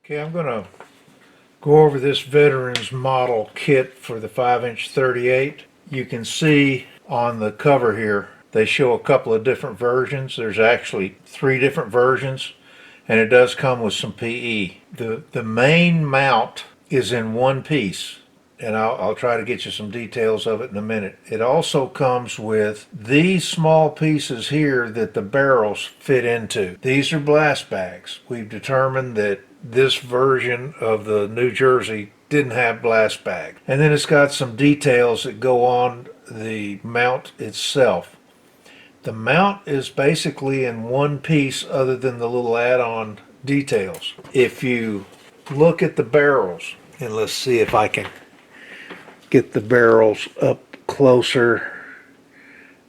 Okay, I'm going to go over this veteran's model kit for the 5-inch 38. You can see on the cover here they show a couple of different versions. There's actually 3 different versions, and it does come with some PE. The main mount is in one piece, and I'll try to get you some details of it in a minute. It also comes with these small pieces here that the barrels fit into. These are blast bags. We've determined that this version of the New Jersey didn't have blast bag. And then it's got some details that go on the mount itself. The mount is basically in one piece other than the little add-on details. If you look at the barrels, and let's see if I can get the barrels up closer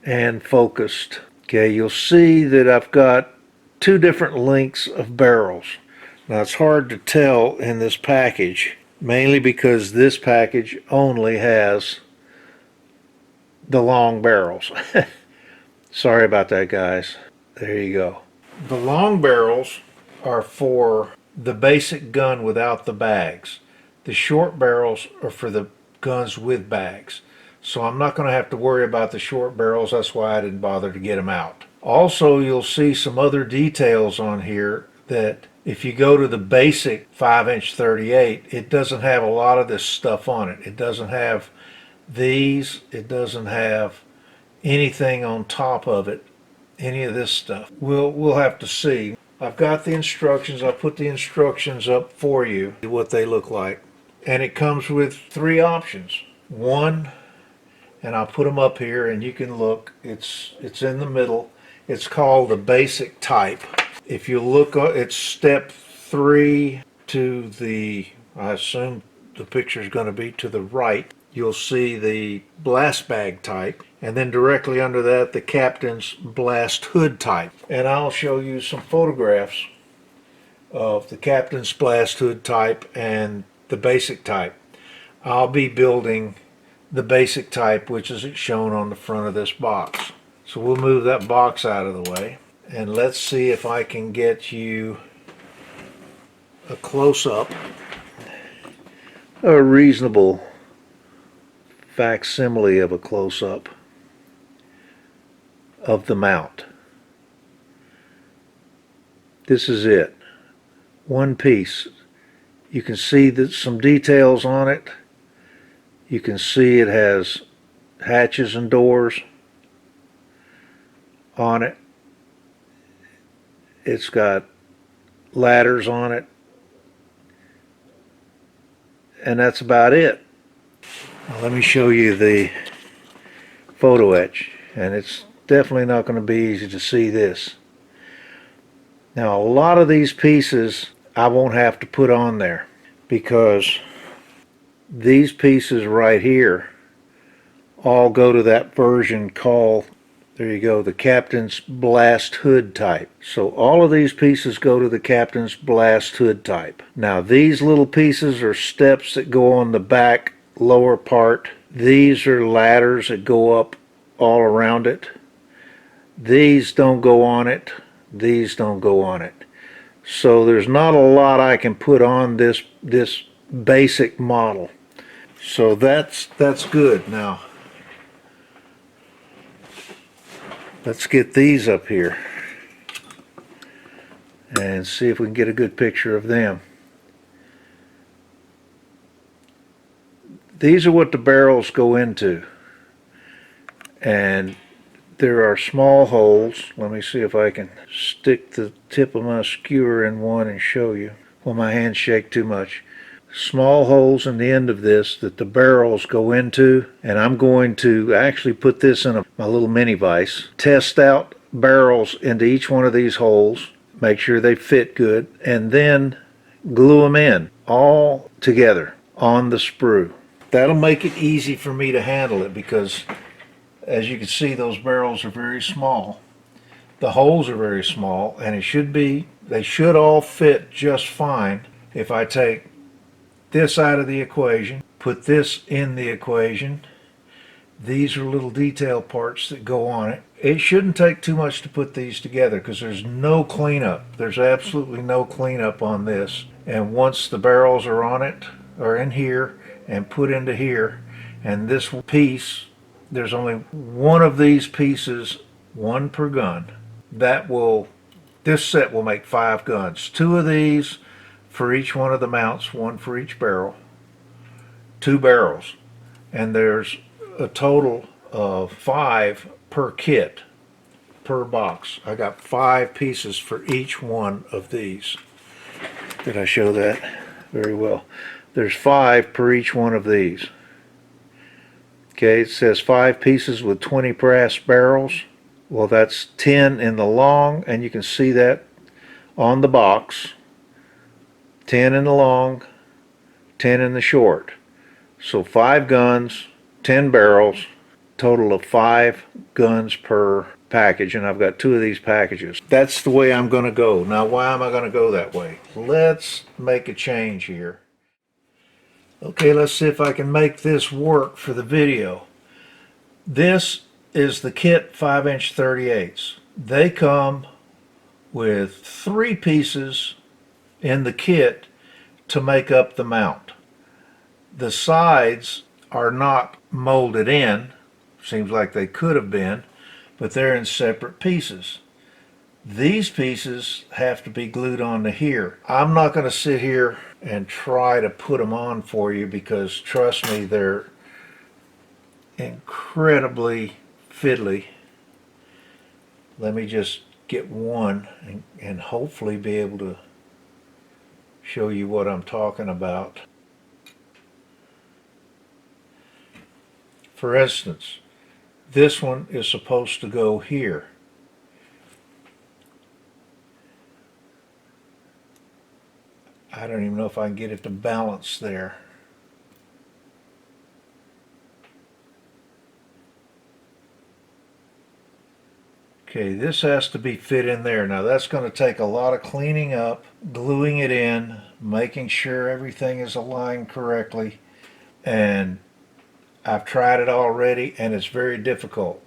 and focused. Okay, you'll see that I've got 2 different lengths of barrels. Now it's hard to tell in this package, mainly because this package only has the long barrels. Sorry about that, guys. There you go. The long barrels are for the basic gun without the bags. The short barrels are for the guns with bags. So I'm not going to have to worry about the short barrels. That's why I didn't bother to get them out. Also, you'll see some other details on here that if you go to the basic 5-inch 38, it doesn't have a lot of this stuff on it. It doesn't have these. It doesn't have anything on top of it, any of this stuff. We'll have to see. I've got the instructions. I'll put the instructions up for you, what they look like. And it comes with 3 options. One, and I'll put them up here and you can look, it's in the middle. It's called the basic type. If you look, it's step 3 to the, I assume the picture is going to be to the right. You'll see the blast bag type, and then directly under that the captain's blast hood type. And I'll show you some photographs of the captain's blast hood type and the basic type. I'll be building the basic type, which is shown on the front of this box. So we'll move that box out of the way. And let's see if I can get you a close-up, a reasonable facsimile of a close-up of the mount. This is it. One piece. You can see that some details on it. You can see it has hatches and doors on it. It's got ladders on it, and that's about it. Now let me show you the photo etch, and it's definitely not going to be easy to see this. Now a lot of these pieces I won't have to put on there, because these pieces right here all go to that version called, there you go, the captain's blast hood type. So all of these pieces go to the captain's blast hood type. Now these little pieces are steps that go on the back lower part. These are ladders that go up all around it. These don't go on it. These don't go on it. So there's not a lot I can put on this basic model. So that's good. Now let's get these up here and see if we can get a good picture of them. These are what the barrels go into, and there are small holes. Let me see if I can stick the tip of my skewer in one and show you. Well, my hands shake too much. Small holes in the end of this that the barrels go into, and I'm going to actually put this in my little mini vise, test out barrels into each one of these holes, make sure they fit good, and then glue them in all together on the sprue. That'll make it easy for me to handle it, because as you can see, those barrels are very small. The holes are very small, and they should all fit just fine. If I take this out of the equation, put this in the equation, these are little detail parts that go on it, it shouldn't take too much to put these together because there's no cleanup. There's absolutely no cleanup on this. And once the barrels are on it, or in here, and put into here, and this piece, there's only one of these pieces, one per gun. This set will make 5 guns. 2 of these for each one of the mounts, 1 for each barrel. 2 barrels. And there's a total of 5 per kit, per box. I got 5 pieces for each one of these. Did I show that? Very well. There's 5 per each one of these. Okay, it says 5 pieces with 20 brass barrels. Well, that's 10 in the long, and you can see that on the box. 10 in the long, 10 in the short. So 5 guns, 10 barrels, total of 5 guns per package, and I've got 2 of these packages. That's the way I'm going to go. Now, why am I going to go that way? Let's make a change here. Okay, let's see if I can make this work for the video. This is the kit 5" 38s. They come with 3 pieces in the kit to make up the mount. The sides are not molded in. Seems like they could have been, but they're in separate pieces. These pieces have to be glued onto here. I'm not going to sit here and try to put them on for you because, trust me, they're incredibly fiddly. Let me just get one and hopefully be able to show you what I'm talking about. For instance, this one is supposed to go here. I don't even know if I can get it to balance there. Okay, this has to be fit in there. Now that's going to take a lot of cleaning up, gluing it in, making sure everything is aligned correctly, and I've tried it already and it's very difficult.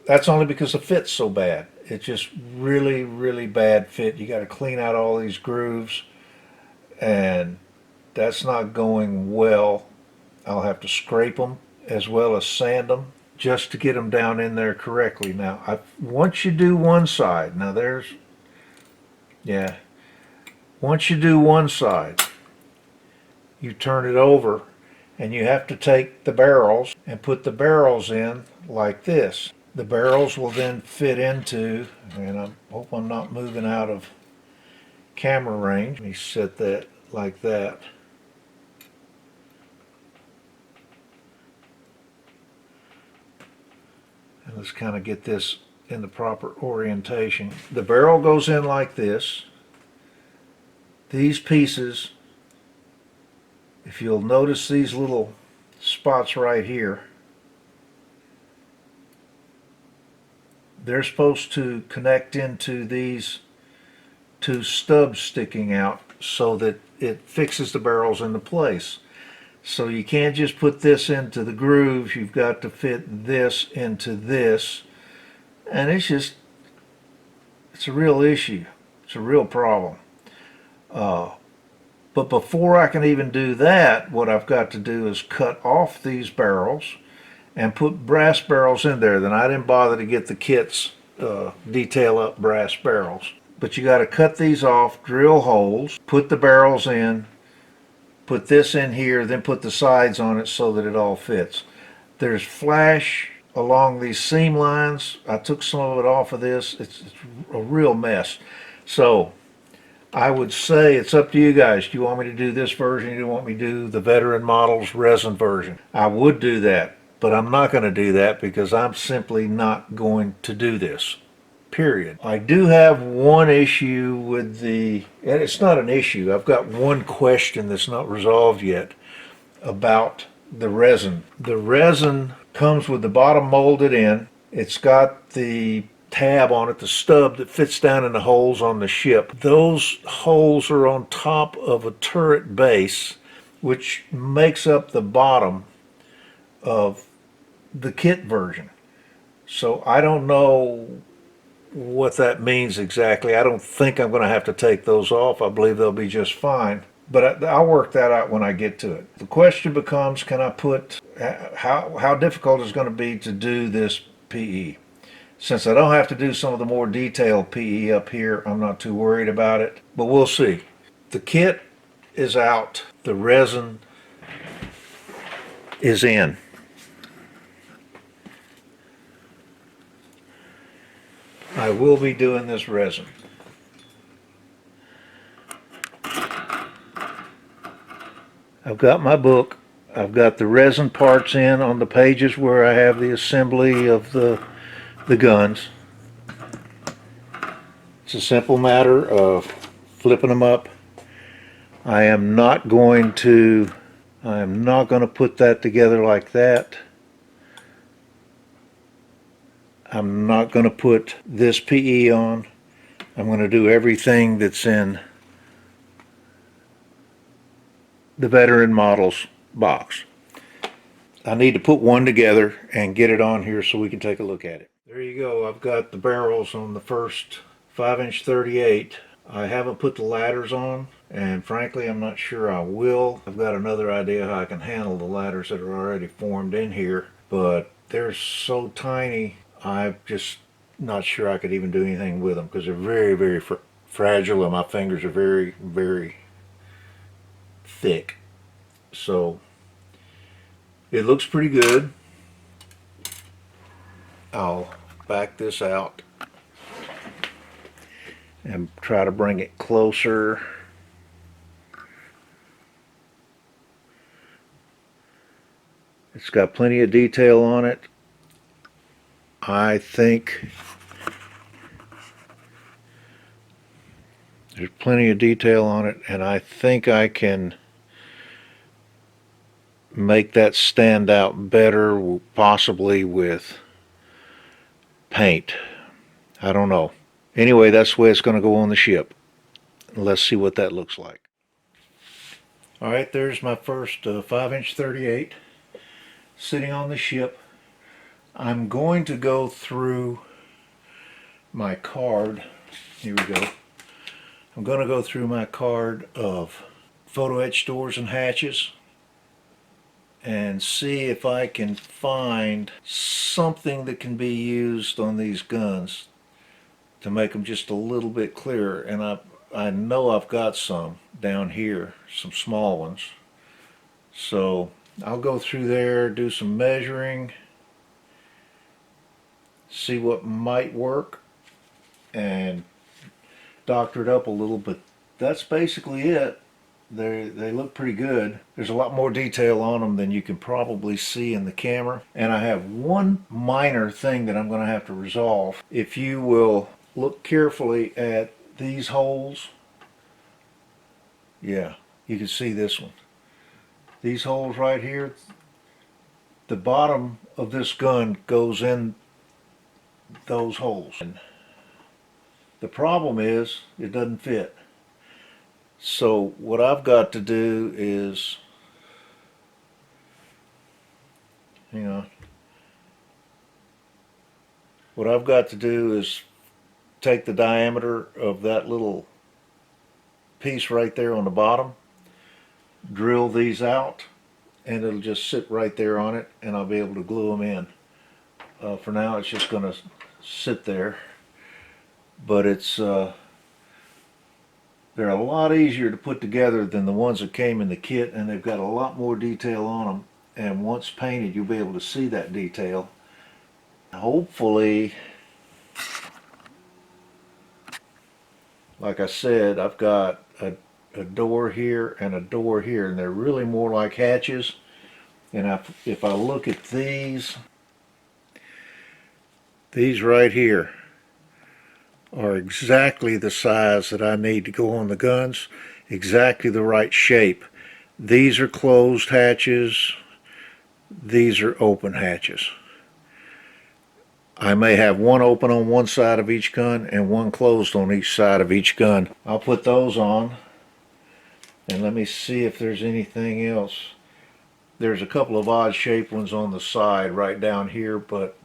That's only because the fit's so bad. It's just really, really bad fit. You got to clean out all these grooves, and that's not going well. I'll have to scrape them as well as sand them just to get them down in there correctly. Now, once you do one side, once you do one side, you turn it over, and you have to take the barrels and put the barrels in like this. The barrels will then fit into, and I hope I'm not moving out of camera range. Let me set that like that. And let's kind of get this in the proper orientation. The barrel goes in like this. These pieces, if you'll notice these little spots right here, they're supposed to connect into these 2 stubs sticking out so that it fixes the barrels into place. So you can't just put this into the grooves, you've got to fit this into this, and it's a real issue. It's a real problem. But before I can even do that, what I've got to do is cut off these barrels and put brass barrels in there. Then I didn't bother to get the kits detail up brass barrels. But you got to cut these off, drill holes, put the barrels in, put this in here, then put the sides on it so that it all fits. There's flash along these seam lines. I took some of it off of this. It's a real mess. So I would say it's up to you guys. Do you want me to do this version? Do you want me to do the Veteran Models resin version? I would do that, but I'm not going to do that because I'm simply not going to do this. Period. I do have one issue with and it's not an issue. I've got one question that's not resolved yet about the resin. The resin comes with the bottom molded in. It's got the tab on it, the stub that fits down in the holes on the ship. Those holes are on top of a turret base, which makes up the bottom of the kit version. So I don't know what that means exactly. I don't think I'm going to have to take those off. I believe they'll be just fine. But I'll work that out when I get to it. The question becomes, can I put, how difficult is it going to be to do this PE? Since I don't have to do some of the more detailed PE up here, I'm not too worried about it. But we'll see. The kit is out. The resin is in. I will be doing this resin. I've got my book. I've got the resin parts in on the pages where I have the assembly of the guns. It's a simple matter of flipping them up. I am not going to put that together like that. I'm not going to put this PE on. I'm going to do everything that's in the veteran models box. I need to put one together and get it on here so we can take a look at it. There you go. I've got the barrels on the first 5-inch 38. I haven't put the ladders on, and frankly I'm not sure I will. I've got another idea how I can handle the ladders that are already formed in here, but they're so tiny I'm just not sure I could even do anything with them because they're very, very fragile and my fingers are very, very thick. So it looks pretty good. I'll back this out and try to bring it closer. It's got plenty of detail on it. I think there's plenty of detail on it, and I think I can make that stand out better, possibly with paint. I don't know. Anyway, that's the way it's going to go on the ship. Let's see what that looks like. Alright, there's my first 5-inch 38 sitting on the ship. I'm going to go through my card. Here we go. I'm going to go through my card of photo etch doors and hatches and see if I can find something that can be used on these guns to make them just a little bit clearer. And I know I've got some down here, some small ones. So I'll go through there, do some measuring, see what might work, and doctor it up a little, but that's basically it. They look pretty good. There's a lot more detail on them than you can probably see in the camera. And I have one minor thing that I'm going to have to resolve. If you will look carefully at these holes, yeah, you can see this one. These holes right here, the bottom of this gun goes in those holes. And the problem is it doesn't fit. So what I've got to do is, hang on, what I've got to do is take the diameter of that little piece right there on the bottom, drill these out, and it'll just sit right there on it, and I'll be able to glue them in. For now it's just going to sit there, but it's they're a lot easier to put together than the ones that came in the kit, and they've got a lot more detail on them, and once painted you'll be able to see that detail. Hopefully, like I said, I've got a door here and a door here, and they're really more like hatches. And if I look at these right here are exactly the size that I need to go on the guns, exactly the right shape. These are closed hatches, these are open hatches. I may have one open on one side of each gun and one closed on each side of each gun. I'll put those on, and let me see if there's anything else. There's a couple of odd shaped ones on the side right down here, but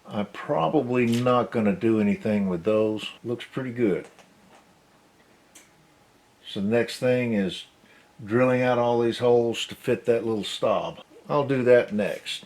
I'm probably not going to do anything with those. Looks pretty good. So the next thing is drilling out all these holes to fit that little stop. I'll do that next.